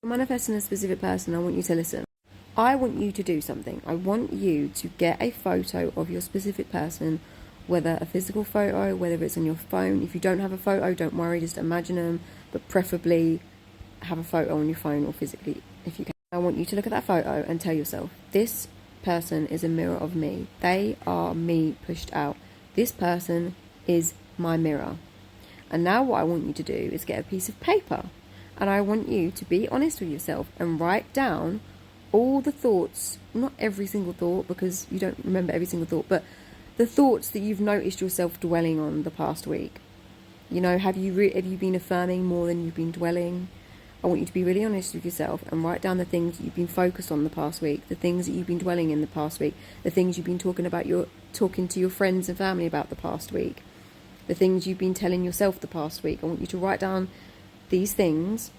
Manifesting a specific person, I want you to listen. I want you to do something. I want you to get a photo of your specific person, whether a physical photo, whether it's on your phone. If you don't have a photo, don't worry, just imagine them, but preferably have a photo on your phone or physically if you can. I want you to look at that photo and tell yourself, this person is a mirror of me. They are me pushed out. This person is my mirror. And now what I want you to do is get a piece of paper, and I want you to be honest with yourself and write down all the thoughts, not every single thought because you don't remember every single thought, but the thoughts that you've noticed yourself dwelling on the past week. You know, have you been affirming more than you've been dwelling? I want you to be really honest with yourself and write down the things that you've been focused on the past week, the things that you've been dwelling in the past week, the things you've been talking to your friends and family about the past week, the things you've been telling yourself the past week. I want you to write down these things,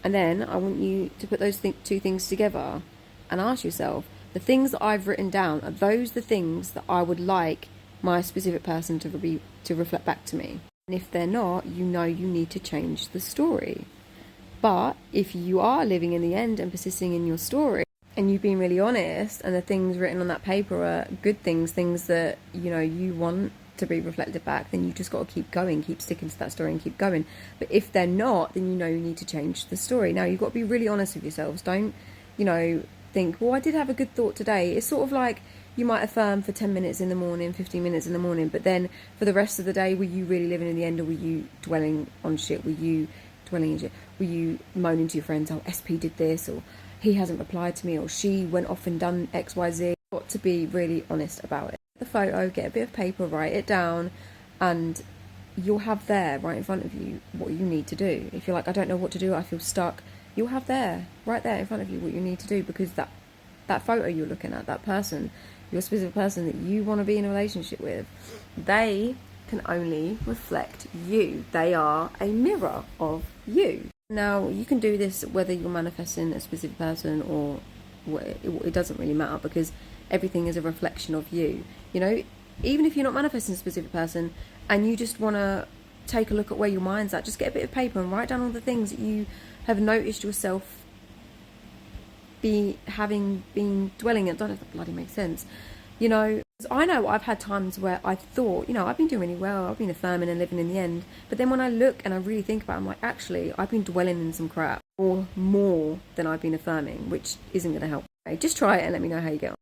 and then I want you to put those two things together and ask yourself, the things that I've written down, are those the things that I would like my specific person to reflect back to me? And if they're not, you know you need to change the story. But if you are living in the end and persisting in your story, and you've been really honest, and the things written on that paper are good things that, you know, you want to be reflected back, then you've just got to keep going, keep sticking to that story and keep going. But if they're not, then you know you need to change the story. Now, you've got to be really honest with yourselves. Don't, you know, think, well, I did have a good thought today. It's sort of like you might affirm for 10 minutes in the morning, 15 minutes in the morning, but then for the rest of the day, were you really living in the end, or were you dwelling on shit? Were you dwelling in shit? Were you moaning to your friends, oh, SP did this, or he hasn't replied to me, or she went off and done XYZ? You've got to be really honest about it. The photo, get a bit of paper, write it down, and you'll have there right in front of you what you need to do. If you're like, I don't know what to do, I feel stuck, you'll have there, right there in front of you, what you need to do, because that photo you're looking at, that person, your specific person that you want to be in a relationship with, they can only reflect you. They are a mirror of you. Now, you can do this whether you're manifesting a specific person or it doesn't really matter, because everything is a reflection of you. You know, even if you're not manifesting a specific person and you just want to take a look at where your mind's at, just get a bit of paper and write down all the things that you have noticed yourself having been dwelling in. I don't know if that bloody makes sense. You know, I know I've had times where I thought, you know, I've been doing really well, I've been affirming and living in the end, but then when I look and I really think about it, I'm like, actually, I've been dwelling in some crap, or more than I've been affirming, which isn't going to help. Okay, just try it and let me know how you get on.